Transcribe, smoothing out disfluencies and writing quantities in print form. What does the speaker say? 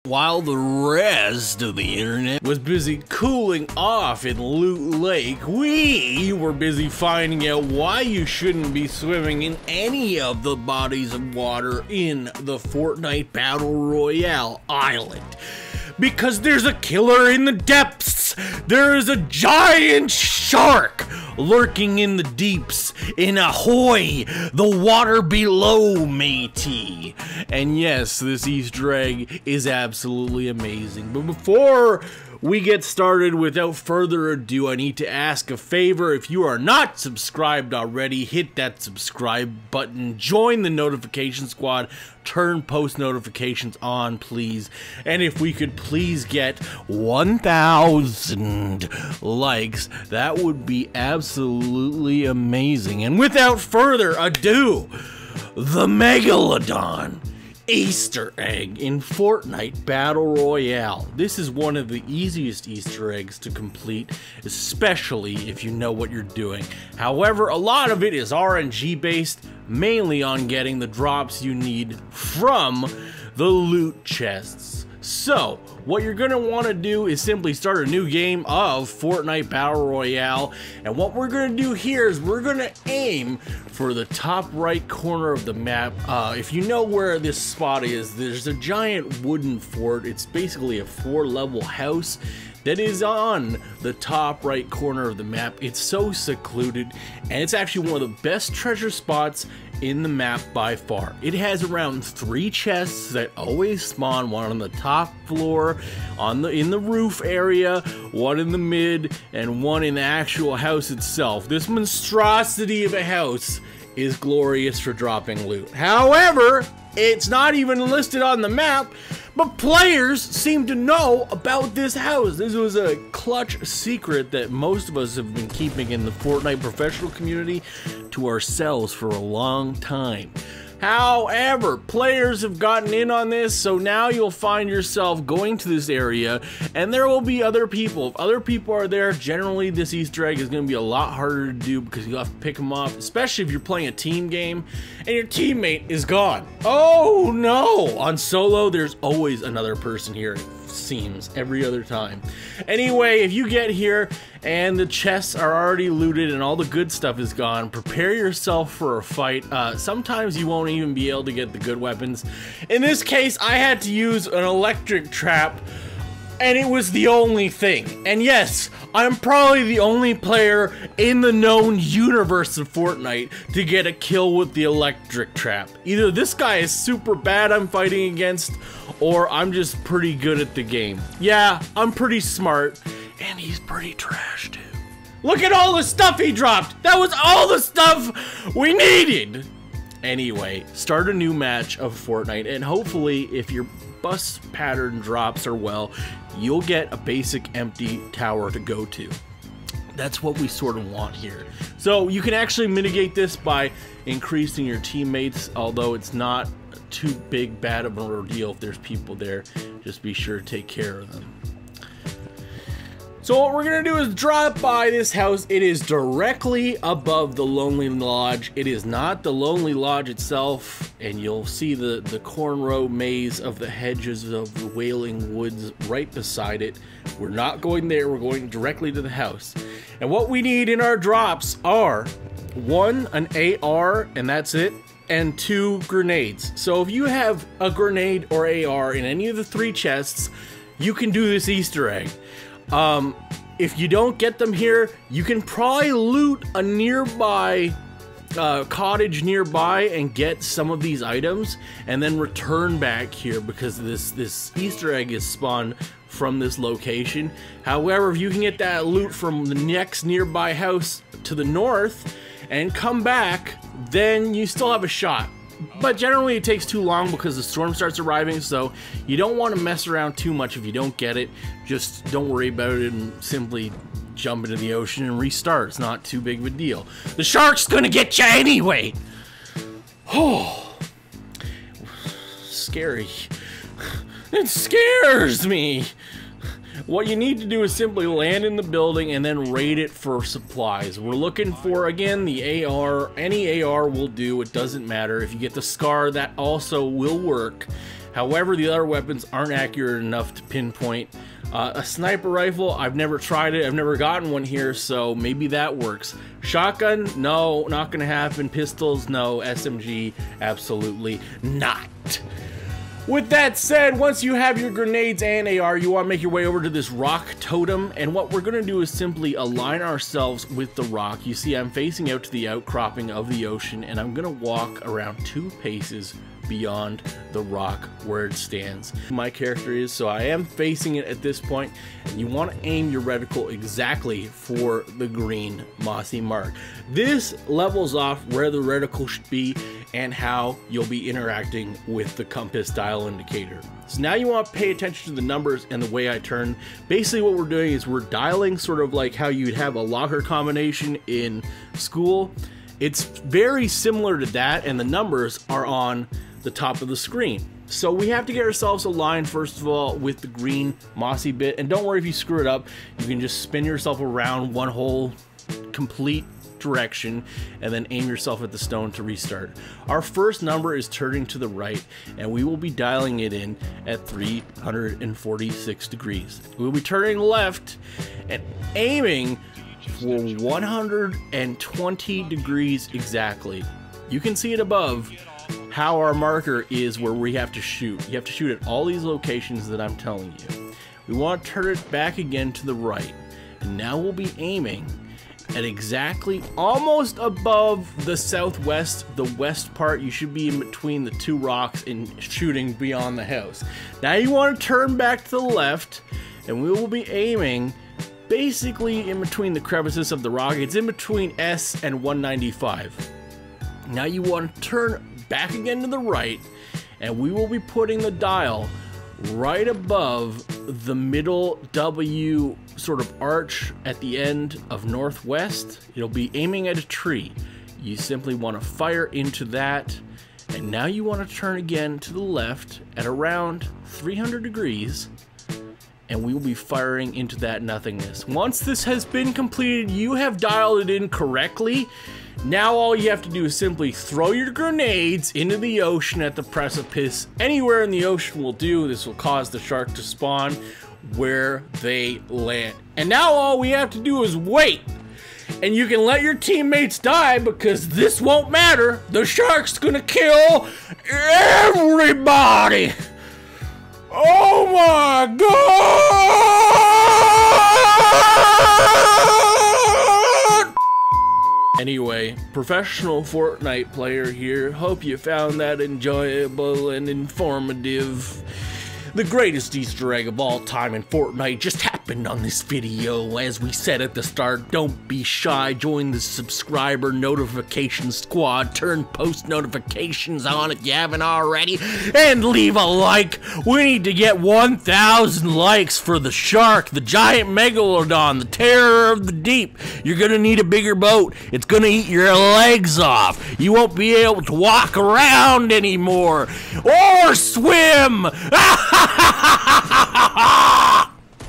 While the rest of the internet was busy cooling off in Loot Lake, we were busy finding out why you shouldn't be swimming in any of the bodies of water in the Fortnite Battle Royale island. Because there's a killer in the depths! There is a giant shark lurking in the deeps, in ahoy, the water below, matey. And yes, this Easter egg is absolutely amazing. But before we get started, without further ado, I need to ask a favor. If you are not subscribed already, hit that subscribe button, join the notification squad, turn post notifications on, please. And if we could please get 1,000 likes, that would be absolutely amazing. And without further ado, the Megalodon Easter egg in Fortnite Battle Royale. This is one of the easiest Easter eggs to complete, especially if you know what you're doing. However, a lot of it is RNG based, mainly on getting the drops you need from the loot chests. So, what you're going to want to do is simply start a new game of Fortnite Battle Royale, and what we're going to do here is we're going to aim for the top right corner of the map. If you know where this spot is, there's a giant wooden fort. It's basically a 4-level house that is on the top right corner of the map. It's so secluded, and it's actually one of the best treasure spots in the map by far. It has around 3 chests that always spawn, one on the top floor, in the roof area, one in the mid, and one in the actual house itself. This monstrosity of a house is glorious for dropping loot. However, it's not even listed on the map, but players seem to know about this house. This was a clutch secret that most of us have been keeping in the Fortnite professional community to ourselves for a long time. However, players have gotten in on this, so now you'll find yourself going to this area, and there will be other people. If other people are there, generally this Easter egg is going to be a lot harder to do because you'll have to pick them off, especially if you're playing a team game and your teammate is gone. Oh no! On solo, there's always another person here. Seems every other time. Anyway, if you get here and the chests are already looted and all the good stuff is gone, prepare yourself for a fight. Sometimes you won't even be able to get the good weapons. In this case, I had to use an electric trap, and it was the only thing. And yes, I'm probably the only player in the known universe of Fortnite to get a kill with the electric trap. Either this guy is super bad I'm fighting against, or I'm just pretty good at the game. Yeah, I'm pretty smart, and he's pretty trash too. Look at all the stuff he dropped! That was all the stuff we needed! Anyway, start a new match of Fortnite, and hopefully if your bus pattern drops are well, you'll get a basic empty tower to go to. That's what we sort of want here. So you can actually mitigate this by increasing your teammates, although it's not too bad of an ordeal if there's people there. Just be sure to take care of them. So what we're gonna do is drop by this house. It is directly above the Lonely Lodge. It is not the Lonely Lodge itself, and you'll see the cornrow maze of the hedges of the Wailing Woods right beside it. We're not going there, we're going directly to the house. And what we need in our drops are 1, an AR, and that's it, and 2 grenades. So if you have a grenade or AR in any of the 3 chests, you can do this Easter egg. If you don't get them here, you can probably loot a nearby cottage nearby and get some of these items and then return back here, because this Easter egg is spawned from this location. However, if you can get that loot from the next nearby house to the north and come back, then you still have a shot. But generally it takes too long because the storm starts arriving, so you don't want to mess around too much if you don't get it. Just don't worry about it and simply jump into the ocean and restart. It's not too big of a deal. The shark's gonna get you anyway! Oh, scary. It scares me! What you need to do is simply land in the building and then raid it for supplies. We're looking for, again, the AR. Any AR will do, it doesn't matter. If you get the SCAR, that also will work. However, the other weapons aren't accurate enough to pinpoint. A sniper rifle, I've never tried it. I've never gotten one here, so maybe that works. Shotgun, no, not gonna happen. Pistols, no. SMG, absolutely not. With that said, once you have your grenades and AR, you want to make your way over to this rock totem, and what we're going to do is simply align ourselves with the rock. You see, I'm facing out to the outcropping of the ocean, and I'm going to walk around 2 paces beyond the rock where it stands. My character is, so I am facing it at this point, and you want to aim your reticle exactly for the green mossy mark. This levels off where the reticle should be and how you'll be interacting with the compass dial indicator. So now you want to pay attention to the numbers and the way I turn. Basically what we're doing is we're dialing sort of like how you'd have a locker combination in school. It's very similar to that, and the numbers are on the top of the screen. So we have to get ourselves aligned first of all with the green mossy bit, and don't worry if you screw it up, you can just spin yourself around one whole complete direction and then aim yourself at the stone to restart. Our first number is turning to the right, and we will be dialing it in at 346 degrees. We'll be turning left and aiming for 120 degrees exactly. You can see it above how our marker is where we have to shoot. You have to shoot at all these locations that I'm telling you. We want to turn it back again to the right, and now we'll be aiming at exactly almost above the southwest, the west part. You should be in between the 2 rocks and shooting beyond the house. Now you want to turn back to the left, and we will be aiming basically in between the crevices of the rock. It's in between S and 195. Now you want to turn back again to the right, and we will be putting the dial right above the middle W sort of arch at the end of northwest. It'll be aiming at a tree. You simply want to fire into that, and now you want to turn again to the left at around 300 degrees, and we will be firing into that nothingness. Once this has been completed, you have dialed it in correctly. Now all you have to do is simply throw your grenades into the ocean at the precipice. Anywhere in the ocean will do. This will cause the shark to spawn where they land. And now all we have to do is wait. And you can let your teammates die because this won't matter. The shark's gonna kill everybody. Oh my God! Anyway, professional Fortnite player here. Hope you found that enjoyable and informative. The greatest Easter egg of all time in Fortnite just happened on this video. As we said at the start, don't be shy. Join the subscriber notification squad. Turn post notifications on if you haven't already. And leave a like. We need to get 1,000 likes for the shark, the giant megalodon, the terror of the deep. You're gonna need a bigger boat. It's gonna eat your legs off. You won't be able to walk around anymore. Or swim!